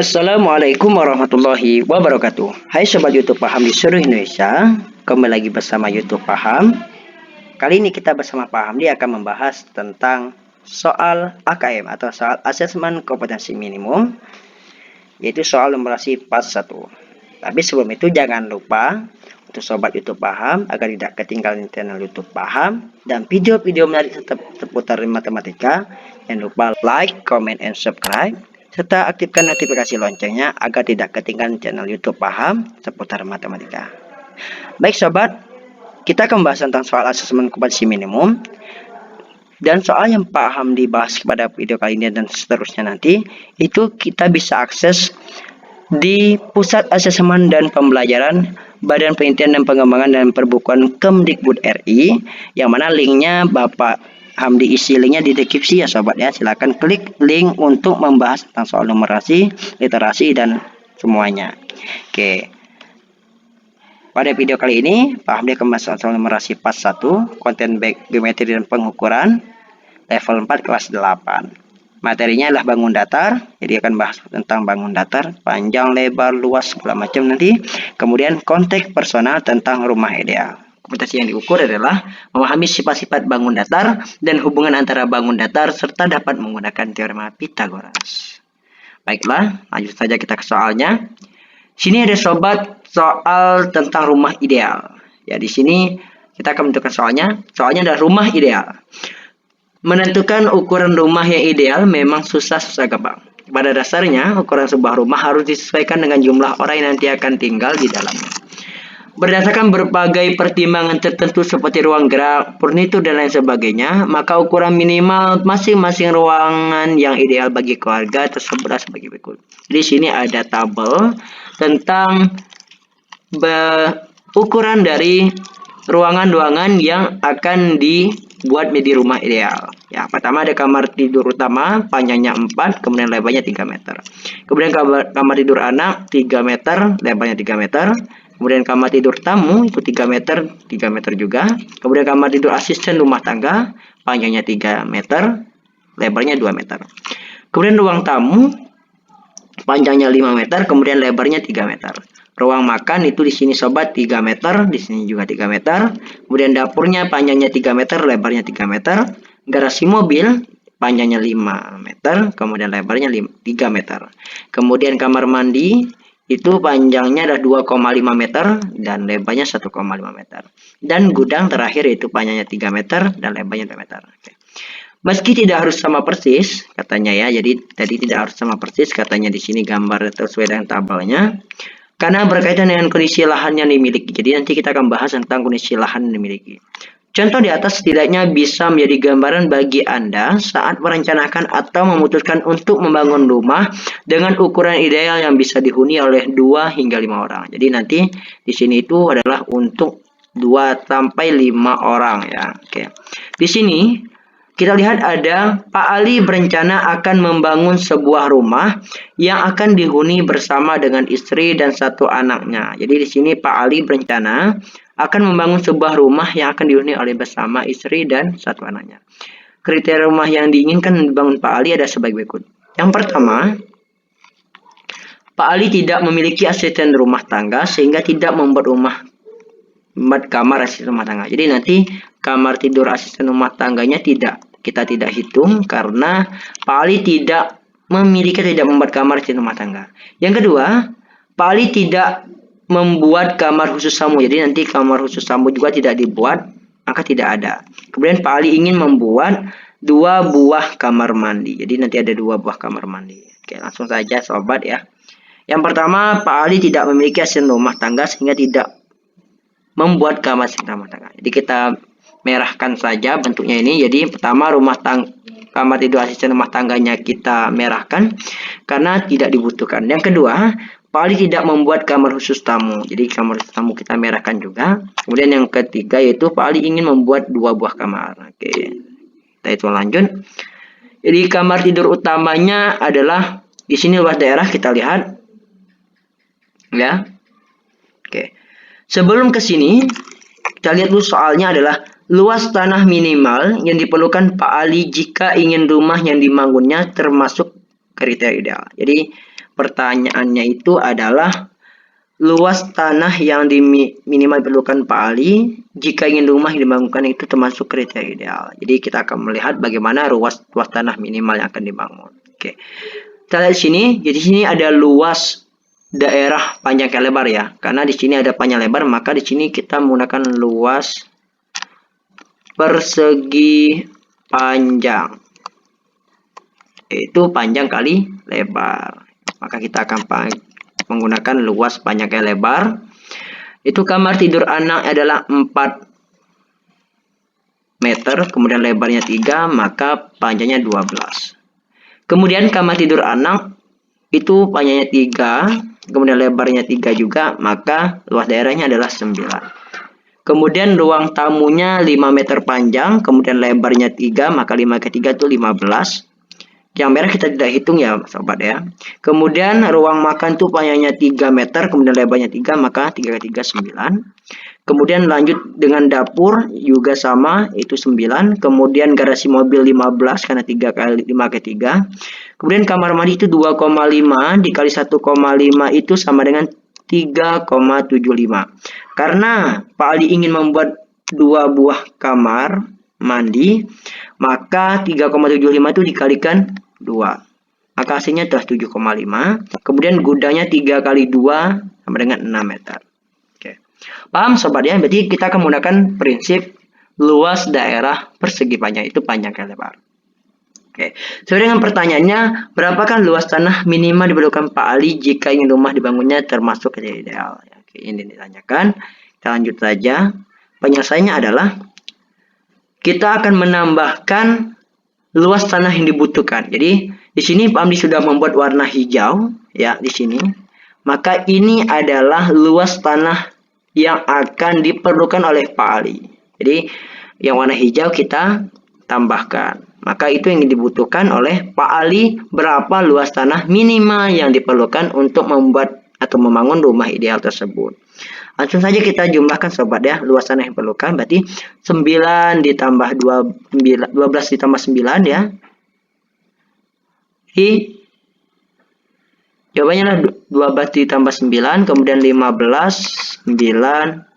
Assalamualaikum warahmatullahi wabarakatuh. Hai sobat YouTube Paham di seluruh Indonesia, kembali lagi bersama YouTube Paham. Kali ini kita bersama Paham dia akan membahas tentang soal AKM atau soal asesmen kompetensi minimum, yaitu soal numerasi pas 1. Tapi sebelum itu jangan lupa untuk sobat YouTube Paham agar tidak ketinggalan channel YouTube Paham dan video-video menarik seputar matematika. Jangan lupa like, comment, and subscribe, serta aktifkan notifikasi loncengnya agar tidak ketinggalan channel YouTube Paham seputar matematika. Baik sobat, kita akan membahas tentang soal asesmen kompetensi minimum. Dan soal yang Paham dibahas pada video kali ini dan seterusnya nanti, itu kita bisa akses di Pusat Asesmen dan Pembelajaran Badan Penelitian dan Pengembangan dan Perbukuan Kemdikbud RI, yang mana linknya Bapak Hamdi isi linknya di deskripsi ya sobat ya. Silahkan klik link untuk membahas tentang soal numerasi, literasi, dan semuanya. Oke, pada video kali ini Pak Hamdi akan membahas soal numerasi pas 1, konten geometri dan pengukuran, level 4 kelas 8. Materinya adalah bangun datar, jadi akan bahas tentang bangun datar, panjang, lebar, luas, segala macam nanti. Kemudian konteks personal tentang rumah ideal. Kompetensi yang diukur adalah memahami sifat-sifat bangun datar dan hubungan antara bangun datar serta dapat menggunakan teorema Pythagoras. Baiklah, lanjut saja kita ke soalnya. Sini ada sobat soal tentang rumah ideal. Ya, di sini kita akan menentukan soalnya. Soalnya adalah rumah ideal. Menentukan ukuran rumah yang ideal memang susah gampang. Pada dasarnya, ukuran sebuah rumah harus disesuaikan dengan jumlah orang yang nanti akan tinggal di dalamnya. Berdasarkan berbagai pertimbangan tertentu seperti ruang gerak, furnitur, dan lain sebagainya, maka ukuran minimal masing-masing ruangan yang ideal bagi keluarga tersebut sebagai berikut. Di sini ada tabel tentang ukuran dari ruangan-ruangan yang akan dibuat menjadi rumah ideal. Ya, pertama ada kamar tidur utama, panjangnya 4, kemudian lebarnya 3 meter. Kemudian kamar tidur anak 3 meter, lebarnya 3 meter. Kemudian kamar tidur tamu itu 3 meter, 3 meter juga. Kemudian kamar tidur asisten rumah tangga, panjangnya 3 meter, lebarnya 2 meter. Kemudian ruang tamu panjangnya 5 meter, kemudian lebarnya 3 meter. Ruang makan itu di sini sobat 3 meter, di sini juga 3 meter. Kemudian dapurnya panjangnya 3 meter, lebarnya 3 meter. Garasi mobil panjangnya 5 meter, kemudian lebarnya 3 meter. Kemudian kamar mandi itu panjangnya adalah 2,5 meter dan lebarnya 1,5 meter. Dan gudang terakhir itu panjangnya 3 meter dan lebarnya 2 meter. Oke. Meski tidak harus sama persis, katanya ya. Jadi tadi tidak harus sama persis, katanya di sini gambar sesuai dengan tabelnya. Karena berkaitan dengan kondisi lahan yang dimiliki. Jadi nanti kita akan bahas tentang kondisi lahan yang dimiliki. Contoh di atas setidaknya bisa menjadi gambaran bagi Anda saat merencanakan atau memutuskan untuk membangun rumah dengan ukuran ideal yang bisa dihuni oleh 2 hingga 5 orang. Jadi nanti di sini itu adalah untuk 2 sampai 5 orang ya. Oke. Di sini kita lihat ada Pak Ali berencana akan membangun sebuah rumah yang akan dihuni bersama dengan istri dan 1 anaknya. Jadi di sini Pak Ali berencana akan membangun sebuah rumah yang akan dihuni oleh bersama istri dan 1 anaknya. Kriteria rumah yang diinginkan dibangun Pak Ali ada sebagai berikut. Yang pertama, Pak Ali tidak memiliki asisten rumah tangga sehingga tidak membuat kamar asisten rumah tangga. Jadi nanti kamar tidur asisten rumah tangganya kita tidak hitung karena Pak Ali tidak membuat kamar asisten rumah tangga. Yang kedua, Pak Ali tidak membuat kamar khusus tamu. Jadi nanti kamar khusus tamu juga tidak dibuat, maka tidak ada. Kemudian Pak Ali ingin membuat 2 buah kamar mandi. Jadi nanti ada 2 buah kamar mandi. Oke, langsung saja sobat ya. Yang pertama, Pak Ali tidak memiliki asisten rumah tangga sehingga tidak membuat kamar asisten rumah tangga. Jadi kita merahkan saja bentuknya ini. Jadi pertama kamar tidur asisten rumah tangganya kita merahkan karena tidak dibutuhkan. Yang kedua, Pak Ali tidak membuat kamar khusus tamu. Jadi kamar khusus tamu kita merahkan juga. Kemudian yang ketiga yaitu Pak Ali ingin membuat 2 buah kamar. Oke. Kita hitung lanjut. Jadi kamar tidur utamanya adalah di sini luas daerah kita lihat. Ya. Oke. Sebelum ke sini kita lihat dulu soalnya adalah luas tanah minimal yang diperlukan Pak Ali jika ingin rumah yang dibangunnya termasuk kriteria ideal. Jadi pertanyaannya itu adalah luas tanah yang minimal diperlukan Pak Ali jika ingin rumah yang dibangunkan itu termasuk kriteria ideal. Jadi kita akan melihat bagaimana luas tanah minimal yang akan dibangun. Oke. Kita lihat di sini. Jadi di sini ada luas daerah panjang kali lebar ya. Karena di sini ada panjang lebar, maka di sini kita menggunakan luas persegi panjang. Itu panjang kali lebar. Maka kita akan menggunakan luas panjang kali lebar. Itu kamar tidur anak adalah 4 meter, kemudian lebarnya 3, maka panjangnya 12. Kemudian kamar tidur anak itu panjangnya 3, kemudian lebarnya 3 juga, maka luas daerahnya adalah 9. Kemudian ruang tamunya 5 meter panjang, kemudian lebarnya 3, maka 5 ke 3 itu 15. Yang merah kita tidak hitung ya sobat ya. Kemudian ruang makan itu panjangnya 3 meter, kemudian lebarnya 3, maka 3 ke 3 9. Kemudian lanjut dengan dapur juga sama, itu 9. Kemudian garasi mobil 15 karena 3 kali 5 ke 3. Kemudian kamar mandi itu 2,5 dikali 1,5 itu sama dengan 3,75. Karena Pak Ali ingin membuat 2 buah kamar mandi, maka 3,75 itu dikalikan 2. Maka hasilnya adalah 7,5. Kemudian gudangnya 3 kali 2 sama dengan 6 meter. Oke. Paham sobat ya? Berarti kita akan menggunakan prinsip luas daerah persegi panjang, itu panjang kali lebar. Oke. Sesuai dengan pertanyaannya, berapakah luas tanah minimal diperlukan Pak Ali jika ingin rumah dibangunnya termasuk kriteria ideal? Oke, ini ditanyakan. Kita lanjut saja. Penyelesaiannya adalah kita akan menambahkan luas tanah yang dibutuhkan. Jadi di sini Pak Amdi sudah membuat warna hijau ya di sini. Maka ini adalah luas tanah yang akan diperlukan oleh Pak Ali. Jadi yang warna hijau kita tambahkan. Maka itu yang dibutuhkan oleh Pak Ali, berapa luas tanah minimal yang diperlukan untuk membuat atau membangun rumah ideal tersebut. Langsung saja kita jumlahkan sobat ya, luas tanah yang diperlukan berarti 9 ditambah 12 ditambah 9 ya. Jadi jawabannya adalah 12 ditambah 9, kemudian 15, 9,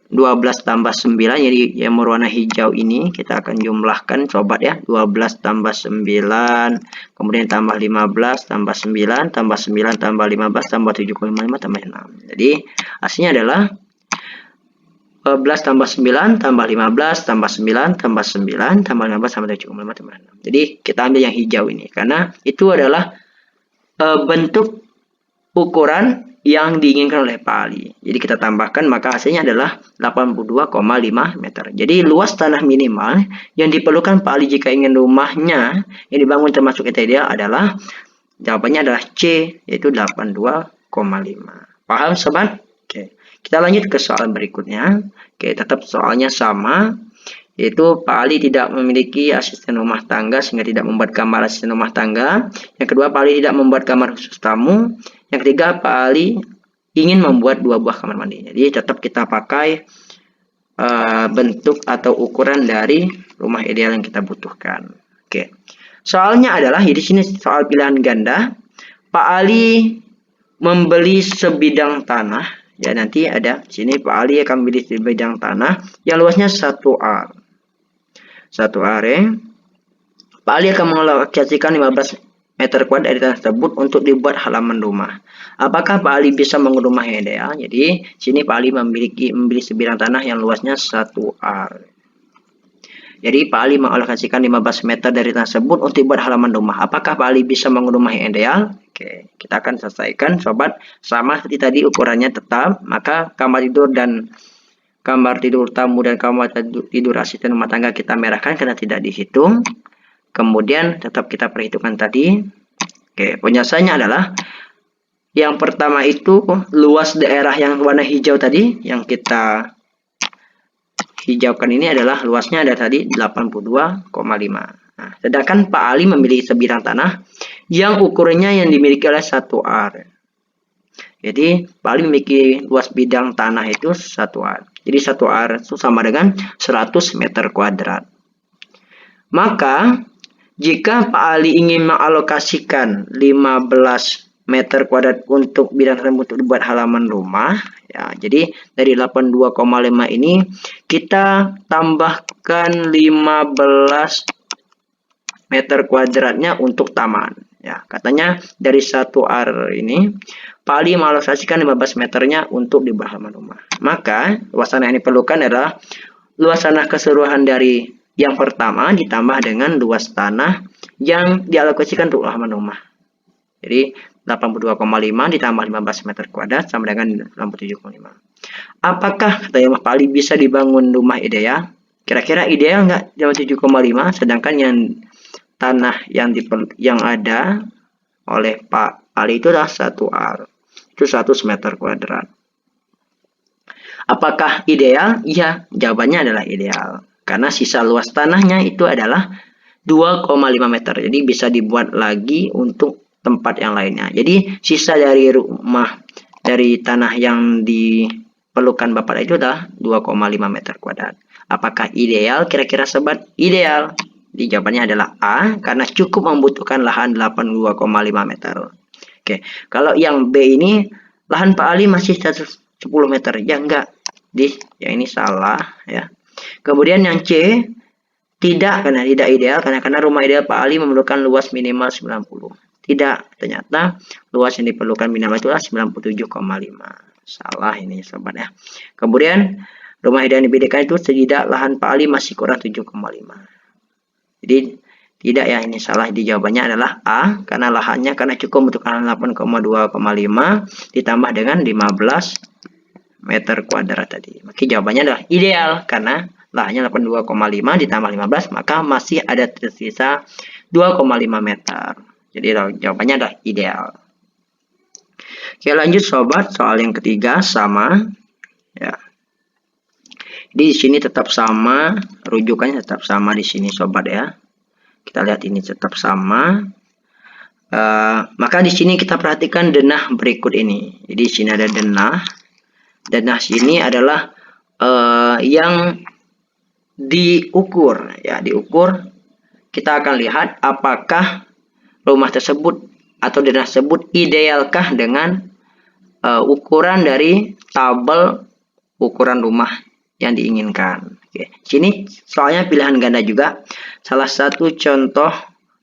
12 tambah 9, jadi yang berwarna hijau ini kita akan jumlahkan sobat ya. 12 tambah 9, kemudian tambah 15 tambah 9 tambah 9 tambah 15 tambah 7,5 tambah 6. Jadi hasilnya adalah 12 tambah 9 tambah 15 tambah 9 tambah 9 tambah 15 tambah 7,5 tambah 6. Jadi kita ambil yang hijau ini karena itu adalah bentuk ukuran yang diinginkan oleh Pak Ali. Jadi kita tambahkan, maka hasilnya adalah 82,5 meter. Jadi luas tanah minimal yang diperlukan Pak Ali jika ingin rumahnya yang dibangun termasuk kriteria adalah, jawabannya adalah C, yaitu 82,5. Paham sobat? Oke. Kita lanjut ke soal berikutnya. Oke, tetap soalnya sama. Yaitu Pak Ali tidak memiliki asisten rumah tangga sehingga tidak membuat kamar asisten rumah tangga. Yang kedua, Pak Ali tidak membuat kamar khusus tamu. Yang ketiga, Pak Ali ingin membuat 2 buah kamar mandi. Jadi tetap kita pakai bentuk atau ukuran dari rumah ideal yang kita butuhkan. Oke. Soalnya adalah di sini soal pilihan ganda. Pak Ali membeli sebidang tanah. Ya, nanti ada di sini Pak Ali akan membeli sebidang tanah yang luasnya 1 ar. 1 are. Pak Ali akan mengalokasikan 15 meter kuadrat dari tanah tersebut untuk dibuat halaman rumah. Apakah Pak Ali bisa membangun rumah yang ideal? Jadi, sini Pak Ali membeli sebidang tanah yang luasnya 1 ar. Jadi, Pak Ali mengalokasikan 15 meter dari tanah tersebut untuk dibuat halaman rumah. Apakah Pak Ali bisa membangun rumah yang ideal? Oke, kita akan selesaikan sobat. Sama seperti tadi ukurannya tetap, maka kamar tidur dan kamar tidur tamu dan kamar tidur asisten rumah tangga kita merahkan karena tidak dihitung. Kemudian tetap kita perhitungkan tadi. Oke, penyelesaiannya adalah yang pertama itu luas daerah yang warna hijau tadi yang kita hijaukan ini adalah luasnya ada tadi 82,5. Nah, sedangkan Pak Ali memilih sebidang tanah yang ukurannya yang dimiliki oleh 1 ar. Jadi Pak Ali memiliki luas bidang tanah itu 1 ar. Jadi 1 ar itu sama dengan 100 meter kuadrat. Maka jika Pak Ali ingin mengalokasikan 15 meter kuadrat untuk bidang tersebut untuk dibuat halaman rumah. Ya, jadi dari 82,5 ini kita tambahkan 15 meter kuadratnya untuk taman. Ya, katanya dari satu ar ini Pak Ali mengalokasikan 15 meternya untuk dibuat halaman rumah. Maka luas tanah yang diperlukan adalah luas tanah keseluruhan dari yang pertama ditambah dengan luas tanah yang dialokasikan untuk halaman rumah. Jadi 82,5 ditambah 15 meter kuadrat sama dengan 67,5. Apakah katanya Pak Ali bisa dibangun rumah ideal? Kira-kira ideal nggak 87,5? Sedangkan yang tanah yang ada oleh Pak Ali itu adalah 1 ar. Itu 100 meter kuadrat. Apakah ideal? Iya, jawabannya adalah ideal. Karena sisa luas tanahnya itu adalah 2,5 meter. Jadi bisa dibuat lagi untuk tempat yang lainnya. Jadi sisa dari rumah, dari tanah yang diperlukan Bapak itu adalah 2,5 meter kuadrat. Apakah ideal? Kira-kira sobat, ideal. Jadi jawabannya adalah A, karena cukup membutuhkan lahan 82,5 meter. Oke, kalau yang B ini, lahan Pak Ali masih 10 meter. Ya enggak, yang ini salah. Ya. Kemudian yang C, tidak, karena tidak ideal, karena rumah ideal Pak Ali memerlukan luas minimal 90. Tidak, ternyata luas yang diperlukan minimal itu adalah 97,5. Salah ini sobat ya. Kemudian rumah ideal yang dibedakan itu tidak, lahan Pak Ali masih kurang 7,5. Jadi tidak ya, ini salah. Di jawabannya adalah A, karena lahannya karena cukup untuk 8,2,5 ditambah dengan 15 meter kuadrat tadi. Maka jawabannya adalah ideal, karena lahannya 82,5 ditambah 15, maka masih ada tersisa 2,5 meter. Jadi jawabannya adalah ideal. Oke, lanjut sobat, soal yang ketiga sama ya. Di sini tetap sama, rujukannya tetap sama di sini sobat ya. Kita lihat ini tetap sama. Maka di sini kita perhatikan denah berikut ini. Jadi di sini ada denah. Denah sini adalah yang diukur ya, diukur. Kita akan lihat apakah rumah tersebut atau denah tersebut idealkah dengan ukuran dari tabel ukuran rumah yang diinginkan. Oke, sini soalnya pilihan ganda juga. Salah satu contoh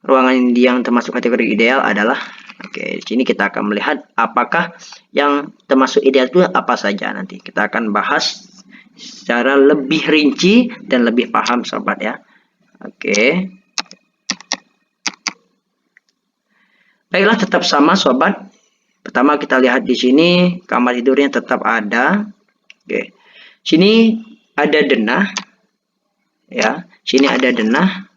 ruangan yang termasuk kategori ideal adalah, oke, di sini kita akan melihat apakah yang termasuk ideal itu apa saja. Nanti kita akan bahas secara lebih rinci dan lebih paham sobat ya. Oke. Baiklah, tetap sama sobat. Pertama kita lihat di sini kamar tidurnya tetap ada. Oke. Sini ada denah. Ya, sini ada denah.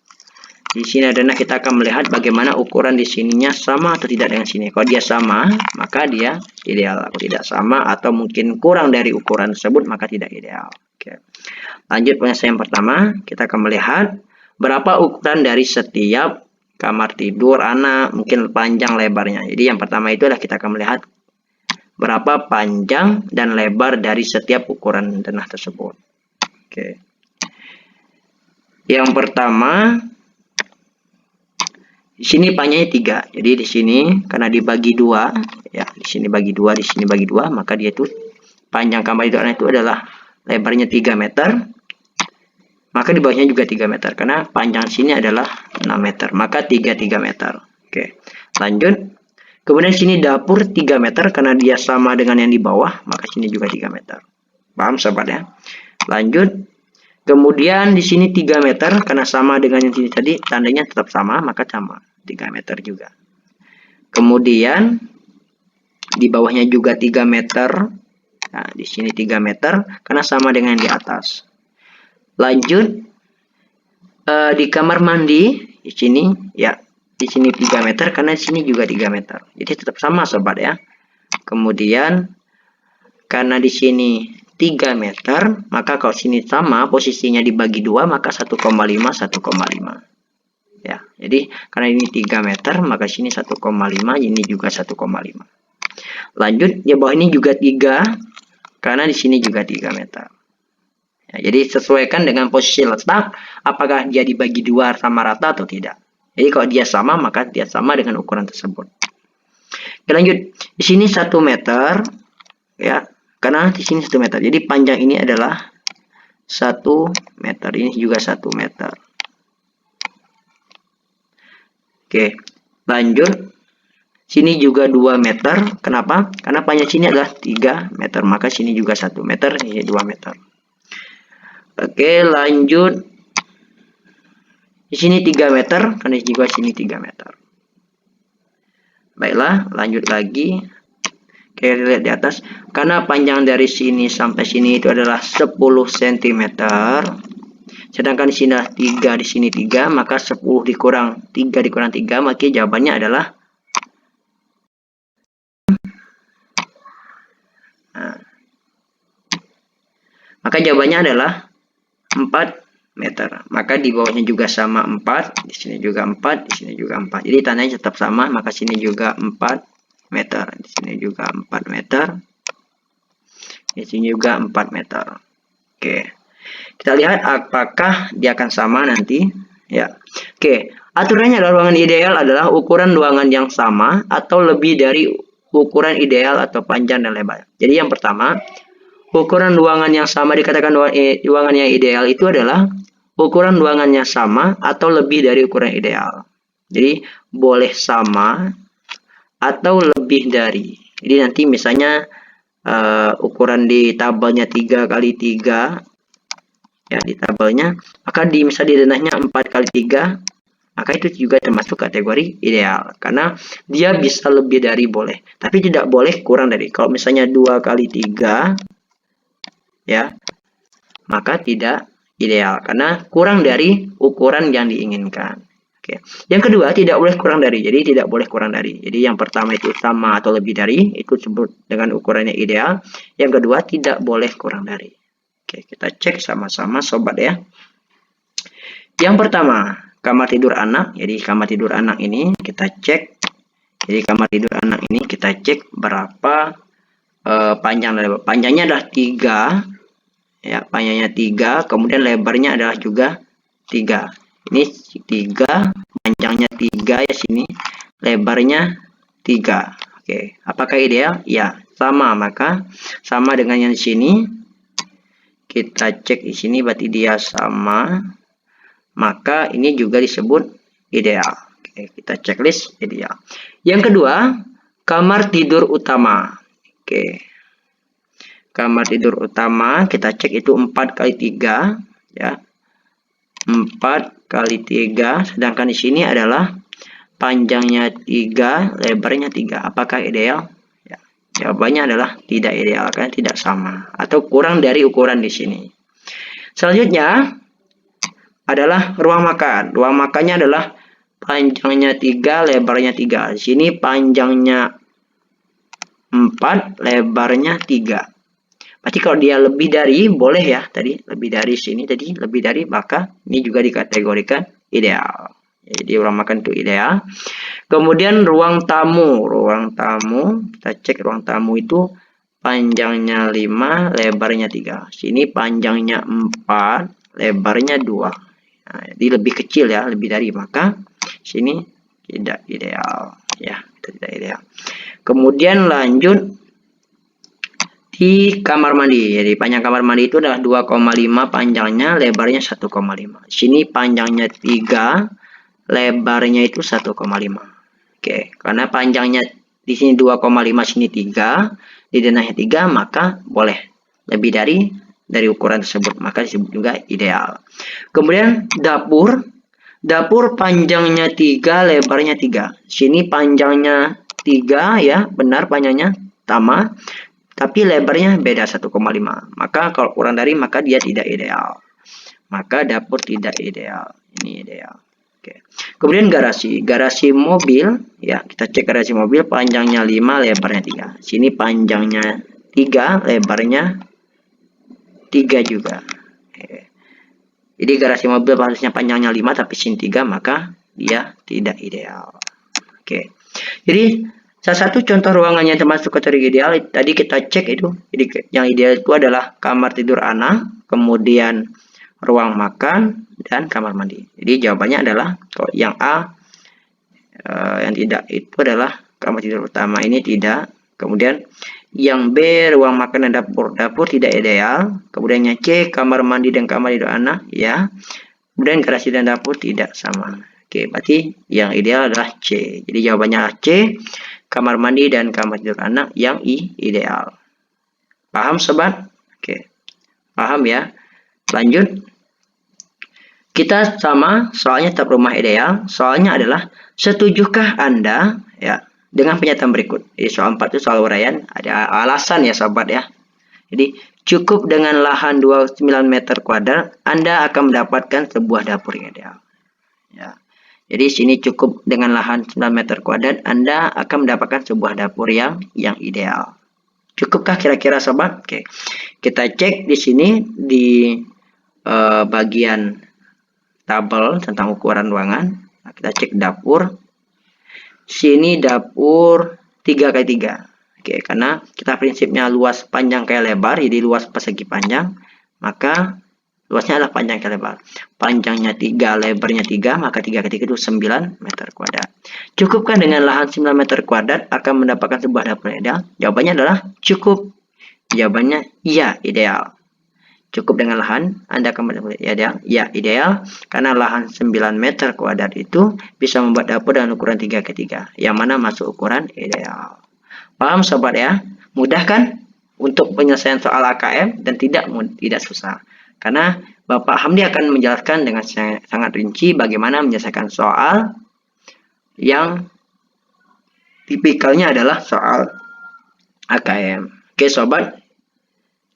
Di sini ada denah, kita akan melihat bagaimana ukuran di sininya sama atau tidak dengan sini. Kalau dia sama, maka dia ideal. Kalau tidak sama atau mungkin kurang dari ukuran tersebut, maka tidak ideal. Oke. Lanjut penyelesaian yang pertama, kita akan melihat berapa ukuran dari setiap kamar tidur anak, mungkin panjang lebarnya. Jadi yang pertama itu adalah kita akan melihat berapa panjang dan lebar dari setiap ukuran denah tersebut. Oke. Yang pertama, di sini panjangnya 3. Jadi di sini karena dibagi 2, ya, di sini bagi 2, di sini bagi 2, maka dia itu panjang kamar tidur anak itu adalah lebarnya 3 meter. Maka di bawahnya juga 3 meter karena panjang sini adalah 6 meter, maka 3 meter. Oke. Lanjut. Kemudian sini dapur 3 meter karena dia sama dengan yang di bawah, maka sini juga 3 meter. Paham sobat ya? Lanjut. Kemudian di sini 3 meter karena sama dengan yang sini tadi, tandanya tetap sama, maka sama 3 meter juga. Kemudian di bawahnya juga 3 meter. Nah, di sini 3 meter karena sama dengan yang di atas. Lanjut, di kamar mandi di sini ya, di sini 3 meter karena di sini juga 3 meter. Jadi tetap sama sobat ya. Kemudian karena di sini 3 meter, maka kalau sini sama posisinya dibagi 2, maka 1,5 1,5. Ya, jadi karena ini 3 meter, maka sini 1,5, ini juga 1,5. Lanjut, di bawah ini juga 3 karena di sini juga 3 meter. Ya, jadi sesuaikan dengan posisi letak, apakah dia dibagi 2 sama rata atau tidak. Jadi kalau dia sama, maka dia sama dengan ukuran tersebut. Oke, lanjut. Di sini 1 meter ya. Karena di sini 1 meter. Jadi panjang ini adalah 1 meter. Ini juga 1 meter. Oke, lanjut. Sini juga 2 meter. Kenapa? Karena panjang sini adalah 3 meter. Maka sini juga 1 meter. Ini 2 meter. Oke, lanjut. Di sini 3 meter. Karena juga sini 3 meter. Baiklah, lanjut lagi. Oke, lihat di atas. Karena panjang dari sini sampai sini itu adalah 10 cm. Sedangkan di sini 3, di sini 3, maka 10 dikurang 3 dikurang 3, maka jawabannya adalah maka jawabannya adalah 4 meter. Maka di bawahnya juga sama 4, di sini juga 4, di sini juga 4. Jadi tandanya tetap sama, maka sini juga 4 meter. Di sini juga 4 meter. Di sini juga 4 meter. Oke. Kita lihat apakah dia akan sama nanti. Ya. Oke. Aturannya adalah ruangan ideal adalah ukuran ruangan yang sama atau lebih dari ukuran ideal atau panjang dan lebar. Jadi yang pertama, ukuran ruangan yang sama dikatakan ruangan yang ideal itu adalah ukuran ruangannya sama atau lebih dari ukuran ideal. Jadi boleh sama atau lebih dari. Jadi nanti misalnya ukuran di tabelnya 3 kali 3 ya di tabelnya, maka misalnya di denahnya 4 kali 3, maka itu juga termasuk kategori ideal karena dia bisa lebih dari boleh, tapi tidak boleh kurang dari. Kalau misalnya 2 kali 3 ya, maka tidak ideal karena kurang dari ukuran yang diinginkan. Oke. Yang kedua, tidak boleh kurang dari. Jadi tidak boleh kurang dari. Jadi yang pertama itu sama atau lebih dari, itu disebut dengan ukurannya ideal. Yang kedua, tidak boleh kurang dari. Oke, kita cek sama-sama sobat ya. Yang pertama, kamar tidur anak. Jadi kamar tidur anak ini kita cek. Jadi kamar tidur anak ini kita cek berapa panjang dan lebar. Panjangnya adalah 3. Ya, panjangnya 3, kemudian lebarnya adalah juga 3. Ini 3, panjangnya 3 ya sini, lebarnya 3. Oke, apakah ideal? Ya, sama, maka sama dengan yang di sini. Kita cek di sini berarti dia sama. Maka ini juga disebut ideal. Oke, kita checklist ideal. Yang kedua, kamar tidur utama. Oke. Kamar tidur utama kita cek itu 4 kali 3 ya. 4 kali 3, sedangkan di sini adalah panjangnya 3, lebarnya 3. Apakah ideal? Ya, jawabannya adalah tidak ideal karena tidak sama atau kurang dari ukuran di sini. Selanjutnya adalah ruang makan. Ruang makannya adalah panjangnya 3, lebarnya 3. Di sini panjangnya 4, lebarnya 3. Berarti kalau dia lebih dari, boleh ya tadi, lebih dari sini tadi, lebih dari, maka ini juga dikategorikan ideal. Jadi ruang makan itu ideal. Kemudian ruang tamu. Ruang tamu, kita cek ruang tamu itu panjangnya 5, lebarnya 3. Sini panjangnya 4, lebarnya 2. Nah, jadi lebih kecil ya, lebih dari, maka sini tidak ideal. Ya, tidak ideal. Kemudian lanjut di kamar mandi. Jadi panjang kamar mandi itu adalah 2,5 panjangnya, lebarnya 1,5. Sini panjangnya 3, lebarnya itu 1,5. Oke, karena panjangnya di sini 2,5, sini 3, di denahnya 3, maka boleh lebih dari ukuran tersebut, maka disebut juga ideal. Kemudian dapur. Dapur panjangnya 3, lebarnya 3. Sini panjangnya 3 ya, benar panjangnya sama. Tapi lebarnya beda 1,5. Maka kalau kurang dari, maka dia tidak ideal. Maka dapur tidak ideal. Ini ideal. Oke. Kemudian garasi. Garasi mobil. Ya, kita cek garasi mobil. Panjangnya 5, lebarnya 3. Sini panjangnya 3, lebarnya 3 juga. Oke. Jadi garasi mobil harusnya panjangnya 5, tapi sini 3, maka dia tidak ideal. Oke. Jadi salah satu contoh ruangannya termasuk kategori ideal tadi kita cek itu. Jadi yang ideal itu adalah kamar tidur anak, kemudian ruang makan dan kamar mandi. Jadi jawabannya adalah kalau yang A yang tidak itu adalah kamar tidur utama ini tidak. Kemudian yang B, ruang makan dan dapur tidak ideal. Kemudian yang C, kamar mandi dan kamar tidur anak, ya. Kemudian garasi dan dapur tidak sama. Oke, berarti yang ideal adalah C. Jadi jawabannya C, kamar mandi dan kamar tidur anak yang ideal. Paham sobat? Oke, paham ya. Lanjut. Kita sama, soalnya tetap rumah ideal. Soalnya adalah, setujukah Anda ya dengan pernyataan berikut? Jadi soal 4 itu soal uraian, ada alasan ya sobat ya. Jadi cukup dengan lahan 29 meter kuadrat, Anda akan mendapatkan sebuah dapur yang ideal. Ya. Jadi sini cukup dengan lahan 9 meter kuadrat, Anda akan mendapatkan sebuah dapur yang ideal. Cukupkah kira-kira sobat? Oke. Kita cek di sini di bagian tabel tentang ukuran ruangan. Nah, kita cek dapur. Sini dapur 3x3. Oke, karena kita prinsipnya luas panjang kali lebar, jadi luas persegi panjang, maka luasnya adalah panjang kali lebar. Panjangnya 3, lebarnya 3, maka 3x3 itu 9 meter kuadrat. Cukupkan dengan lahan 9 meter kuadrat akan mendapatkan sebuah dapur ideal? Jawabannya adalah cukup. Jawabannya iya, ideal. Cukup dengan lahan, Anda akan mendapatkan ideal? Ya, ideal. Karena lahan 9 meter kuadrat itu bisa membuat dapur dengan ukuran 3x3. Yang mana masuk ukuran ideal. Paham sobat ya? Mudah kan untuk penyelesaian soal AKM dan tidak susah. Karena Bapak Hamdi akan menjelaskan dengan sangat rinci bagaimana menyelesaikan soal yang tipikalnya adalah soal AKM. Oke sobat,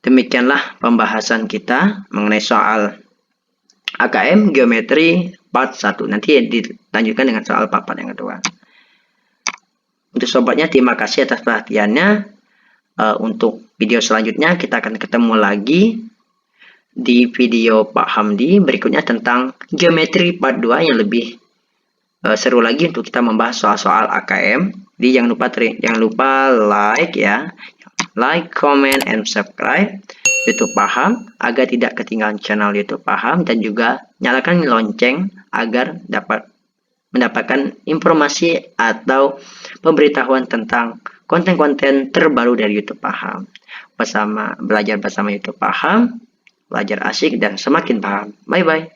demikianlah pembahasan kita mengenai soal AKM geometri part 1. Nanti dilanjutkan dengan soal part yang kedua. Untuk sobatnya, terima kasih atas perhatiannya. Untuk video selanjutnya kita akan ketemu lagi di video Pak Hamdi berikutnya tentang geometri part 2 yang lebih seru lagi untuk kita membahas soal-soal AKM. Jadi jangan lupa like ya. Like, comment, and subscribe YouTube Paham agar tidak ketinggalan channel YouTube Paham, dan juga nyalakan lonceng agar dapat mendapatkan informasi atau pemberitahuan tentang konten-konten terbaru dari YouTube Paham. Belajar bersama YouTube Paham, belajar asik dan semakin paham. Bye-bye.